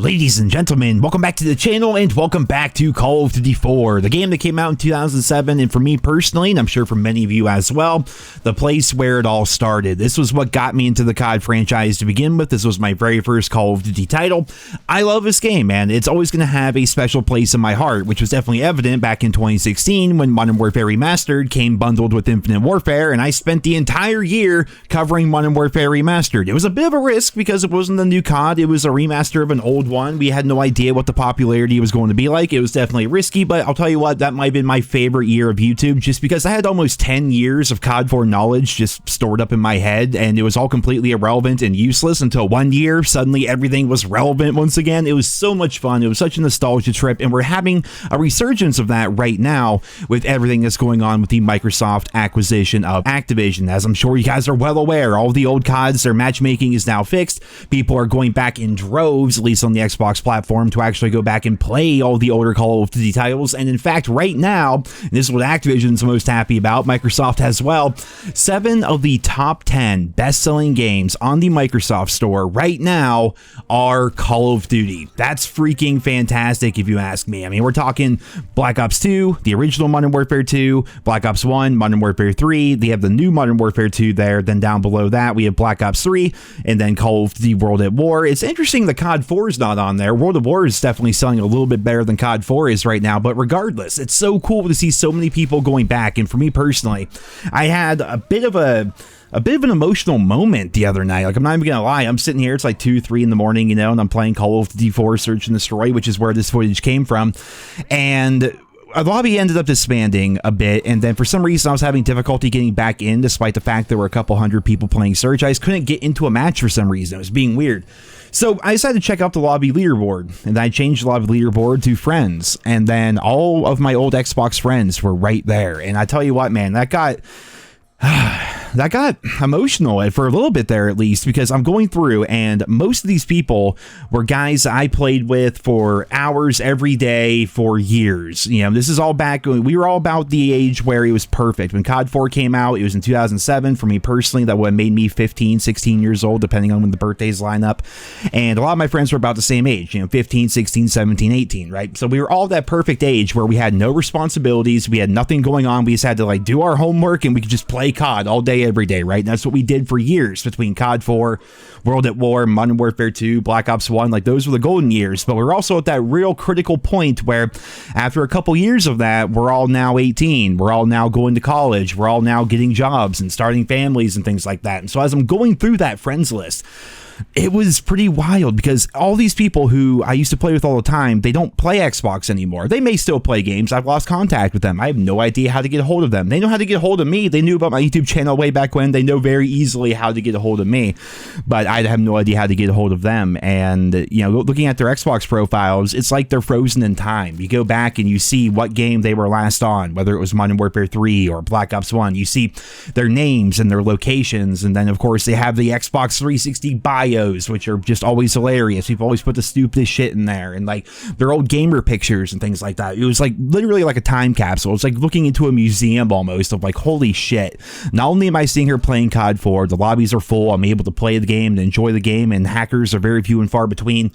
Ladies and gentlemen, welcome back to the channel and welcome back to Call of Duty 4, the game that came out in 2007, and for me personally, and I'm sure for many of you as well, the place where it all started. This was what got me into the COD franchise to begin with. This was my very first Call of Duty title. I love this game, man. It's always going to have a special place in my heart, which was definitely evident back in 2016 when Modern Warfare Remastered came bundled with Infinite Warfare, and I spent the entire year covering Modern Warfare Remastered. It was a bit of a risk because it wasn't a new COD, it was a remaster of an old one. We had no idea what the popularity was going to be like. It was definitely risky, but I'll tell you what, that might have been my favorite year of YouTube just because I had almost 10 years of COD 4 knowledge just stored up in my head, and it was all completely irrelevant and useless until one year, suddenly everything was relevant once again. It was so much fun. It was such a nostalgia trip, and we're having a resurgence of that right now with everything that's going on with the Microsoft acquisition of Activision. As I'm sure you guys are well aware, all the old CODs, their matchmaking is now fixed. People are going back in droves, at least on the Xbox platform, to actually go back and play all the older Call of Duty titles. And in fact, right now, and this is what Activision's most happy about, Microsoft as well, 7 of the top 10 best-selling games on the Microsoft Store right now are Call of Duty. That's freaking fantastic if you ask me. I mean, we're talking Black Ops 2, the original Modern Warfare 2, Black Ops 1, Modern Warfare 3, they have the new Modern Warfare 2 there, then down below that we have Black Ops 3, and then Call of Duty World at War. It's interesting that COD 4 is not on there. World of War is definitely selling a little bit better than COD 4 is right now, but regardless, it's so cool to see so many people going back. And for me personally, I had a bit of an emotional moment the other night. Like, I'm not even gonna lie, I'm sitting here, it's like 2-3 in the morning, you know, and I'm playing Call of Duty 4 Search and Destroy, which is where this footage came from, and a lobby ended up disbanding a bit, and then for some reason I was having difficulty getting back in despite the fact there were a couple hundred people playing Search. I just couldn't get into a match for some reason. It was being weird. So I decided to check out the lobby leaderboard, and I changed the lobby leaderboard to friends, and then all of my old Xbox friends were right there. And I tell you what, man, that got emotional for a little bit there, at least, because I'm going through and most of these people were guys I played with for hours every day for years. You know, this is all back when we were all about the age where it was perfect. When COD 4 came out, it was in 2007. For me personally, that would have made me 15, 16 years old, depending on when the birthdays line up. And a lot of my friends were about the same age, you know, 15, 16, 17, 18, right? So we were all that perfect age where we had no responsibilities. We had nothing going on. We just had to like do our homework and we could just play COD all day, every day, right? And that's what we did for years between COD 4, World at War, Modern Warfare 2, Black Ops 1. Like, those were the golden years. But we're also at that real critical point where after a couple years of that, we're all now 18. We're all now going to college. We're all now getting jobs and starting families and things like that. And so as I'm going through that friends list, it was pretty wild because all these people who I used to play with all the time, they don't play Xbox anymore. They may still play games. I've lost contact with them. I have no idea how to get a hold of them. They know how to get a hold of me. They knew about my YouTube channel way back when. They know very easily how to get a hold of me, but I have no idea how to get a hold of them. And, you know, looking at their Xbox profiles, it's like they're frozen in time. You go back and you see what game they were last on, whether it was Modern Warfare 3 or Black Ops 1. You see their names and their locations. And then, of course, they have the Xbox 360 bios, which are just always hilarious. People always put the stupidest shit in there, and like their old gamer pictures and things like that. It was like literally like a time capsule. It's like looking into a museum almost of like, holy shit. Not only am I sitting here playing COD 4, the lobbies are full, I'm able to play the game and enjoy the game, and hackers are very few and far between.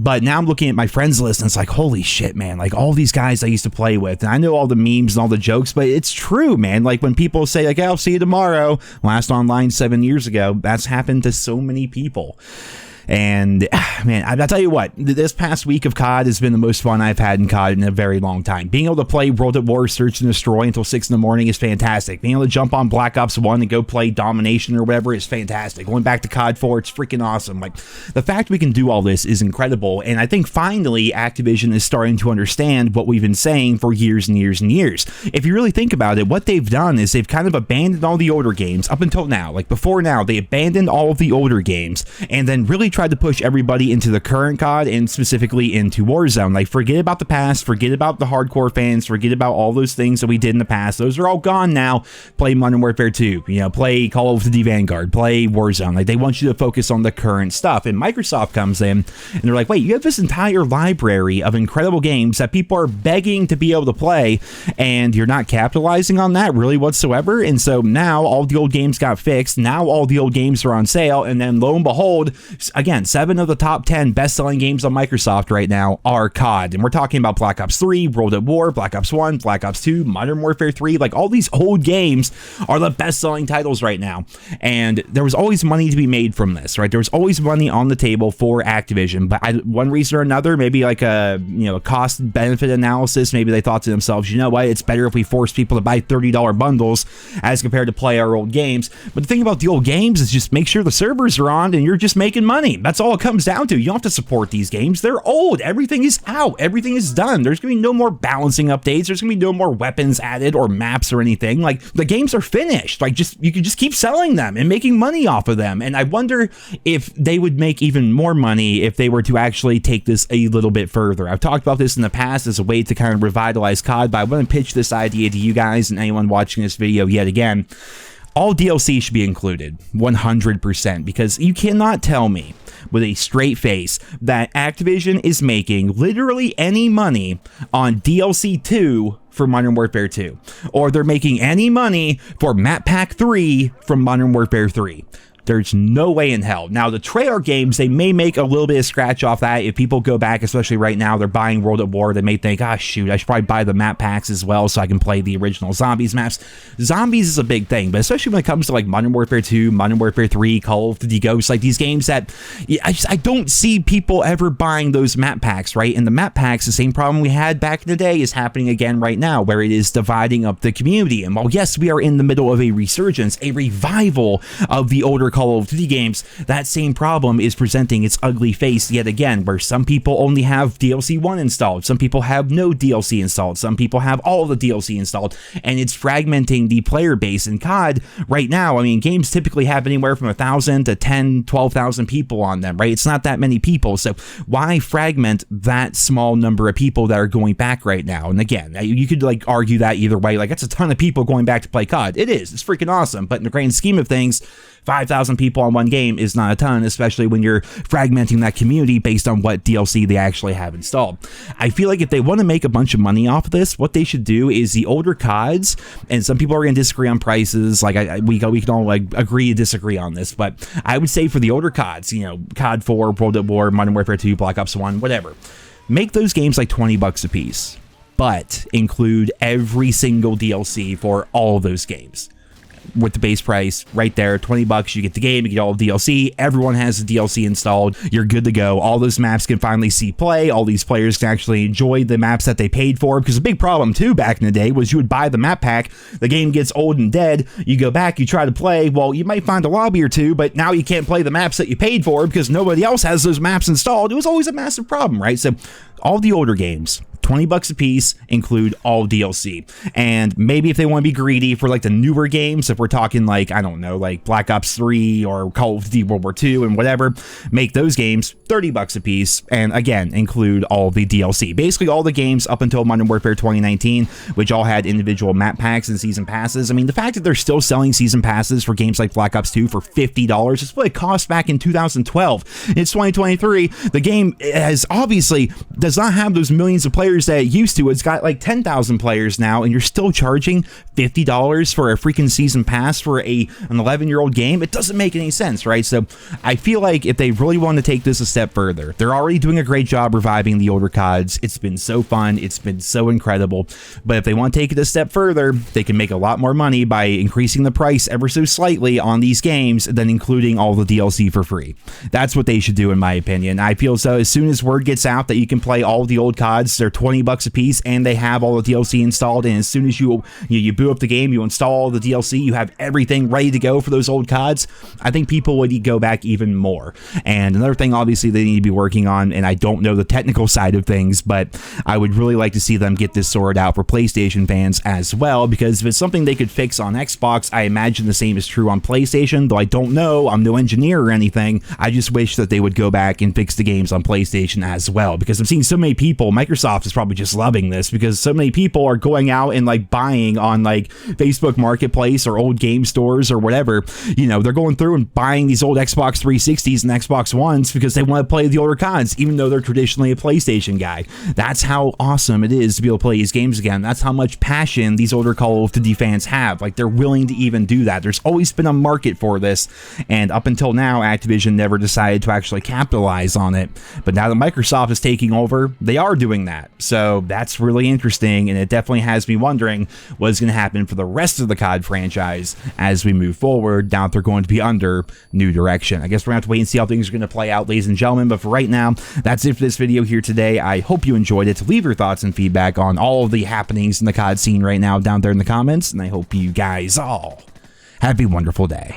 But now I'm looking at my friends list and it's like, holy shit, man, like all these guys I used to play with. And I know all the memes and all the jokes, but it's true, man. Like when people say like, I'll see you tomorrow, last online 7 years ago, that's happened to so many people. And man, I'll tell you what, this past week of COD has been the most fun I've had in COD in a very long time. Being able to play World at War, Search and Destroy until 6 in the morning is fantastic. Being able to jump on Black Ops 1 and go play Domination or whatever is fantastic. Going back to COD 4, it's freaking awesome. Like, the fact we can do all this is incredible. And I think finally Activision is starting to understand what we've been saying for years and years and years. If you really think about it, what they've done is they've kind of abandoned all the older games up until now. Like before now, they abandoned all of the older games and then really tried to push everybody into the current COD and specifically into Warzone. Like, forget about the past, forget about the hardcore fans, forget about all those things that we did in the past. Those are all gone now. Play Modern Warfare 2, you know, play Call of Duty Vanguard, play Warzone. Like, they want you to focus on the current stuff. And Microsoft comes in and they're like, wait, you have this entire library of incredible games that people are begging to be able to play, and you're not capitalizing on that really whatsoever. And so now all the old games got fixed. Now all the old games are on sale. And then lo and behold, again, 7 of the top 10 best-selling games on Microsoft right now are COD. And we're talking about Black Ops 3, World at War, Black Ops 1, Black Ops 2, Modern Warfare 3. Like, all these old games are the best-selling titles right now. And there was always money to be made from this, right? There was always money on the table for Activision. But one reason or another, maybe like a cost-benefit analysis, maybe they thought to themselves, you know what, it's better if we force people to buy $30 bundles as compared to play our old games. But the thing about the old games is just make sure the servers are on and you're just making money. That's all it comes down to. You don't have to support these games. They're old. Everything is out. Everything is done. There's going to be no more balancing updates. There's going to be no more weapons added or maps or anything. Like, the games are finished. Like, you can just keep selling them and making money off of them. And I wonder if they would make even more money if they were to actually take this a little bit further. I've talked about this in the past as a way to kind of revitalize COD, but I want to pitch this idea to you guys and anyone watching this video yet again. All DLC should be included 100%, because you cannot tell me with a straight face that Activision is making literally any money on DLC 2 for Modern Warfare 2, or they're making any money for Map Pack 3 from Modern Warfare 3. There's no way in hell. Now, the Treyarch games, they may make a little bit of scratch off that. If people go back, especially right now, they're buying World at War, they may think, ah, shoot, I should probably buy the map packs as well so I can play the original Zombies maps. Zombies is a big thing, but especially when it comes to like Modern Warfare 2, Modern Warfare 3, Call of Duty Ghosts, like these games that I don't see people ever buying those map packs, right? And the map packs, the same problem we had back in the day is happening again right now, where it is dividing up the community. And while yes, we are in the middle of a resurgence, a revival of the older Call of Duty games, that same problem is presenting its ugly face yet again, where some people only have DLC 1 installed, some people have no DLC installed, some people have all of the DLC installed, and it's fragmenting the player base. In COD right now, I mean, games typically have anywhere from 1,000 to 10, 12,000 people on them, right? It's not that many people, so why fragment that small number of people that are going back right now? And again, you could like argue that either way, like that's a ton of people going back to play COD. It is, it's freaking awesome, but in the grand scheme of things, 5,000 people on one game is not a ton, especially when you're fragmenting that community based on what DLC they actually have installed. I feel like if they want to make a bunch of money off of this, what they should do is the older CODs, and some people are going to disagree on prices, like we can all like agree to disagree on this, but I would say for the older CODs, you know, COD 4, World at War, Modern Warfare 2, Black Ops 1, whatever, make those games like $20 a piece, but include every single DLC for all of those games. With the base price right there, $20, you get the game, you get all the DLC, everyone has the DLC installed, you're good to go. All those maps can finally see play, all these players can actually enjoy the maps that they paid for, because a big problem too back in the day was you would buy the map pack, the game gets old and dead, you go back, you try to play, well, you might find a lobby or two, but now you can't play the maps that you paid for because nobody else has those maps installed. It was always a massive problem, right? So all the older games, $20 a piece, include all DLC. And maybe if they want to be greedy for like the newer games, if we're talking like, I don't know, like Black Ops 3 or Call of Duty World War 2 and whatever, make those games $30 a piece, and again, include all the DLC. Basically all the games up until Modern Warfare 2019, which all had individual map packs and season passes. I mean, the fact that they're still selling season passes for games like Black Ops 2 for $50 is what it cost back in 2012. It's 2023. The game has obviously does not have those millions of players that it used to. It's got like 10,000 players now, and you're still charging $50 for a freaking season pass for an 11-year-old game. It doesn't make any sense, right? So I feel like if they really want to take this a step further, they're already doing a great job reviving the older CODs. It's been so fun. It's been so incredible. But if they want to take it a step further, they can make a lot more money by increasing the price ever so slightly on these games, than including all the DLC for free. That's what they should do, in my opinion. I feel so as soon as word gets out that you can play all the old CODs, they're $20 $20 a piece, and they have all the DLC installed. And as soon as you boot up the game, you install all the DLC, you have everything ready to go for those old CODs, I think people would go back even more. And another thing, obviously, they need to be working on, and I don't know the technical side of things, but I would really like to see them get this sorted out for PlayStation fans as well, because if it's something they could fix on Xbox, I imagine the same is true on PlayStation, though I don't know. I'm no engineer or anything. I just wish that they would go back and fix the games on PlayStation as well, because I'm seeing so many people, Microsoft is probably just loving this, because so many people are going out and like buying on like Facebook Marketplace or old game stores or whatever. You know, they're going through and buying these old Xbox 360s and Xbox Ones because they want to play the older CODs, even though they're traditionally a PlayStation guy. That's how awesome it is to be able to play these games again. That's how much passion these older Call of Duty fans have. Like, they're willing to even do that. There's always been a market for this, and up until now, Activision never decided to actually capitalize on it. But now that Microsoft is taking over, they are doing that. So that's really interesting, and it definitely has me wondering what's going to happen for the rest of the COD franchise as we move forward, now that they're going to be under new direction. I guess we're going to have to wait and see how things are going to play out, ladies and gentlemen, but for right now, that's it for this video here today. I hope you enjoyed it. Leave your thoughts and feedback on all of the happenings in the COD scene right now down there in the comments, and I hope you guys all have a wonderful day.